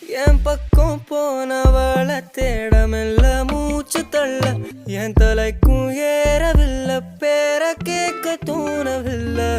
என் பக்கம் போனவளை தேடமில்ல மூச்சு தள்ள என் தலைக்கும் ஏறவில்லை பேர கேட்க தோணவில்லை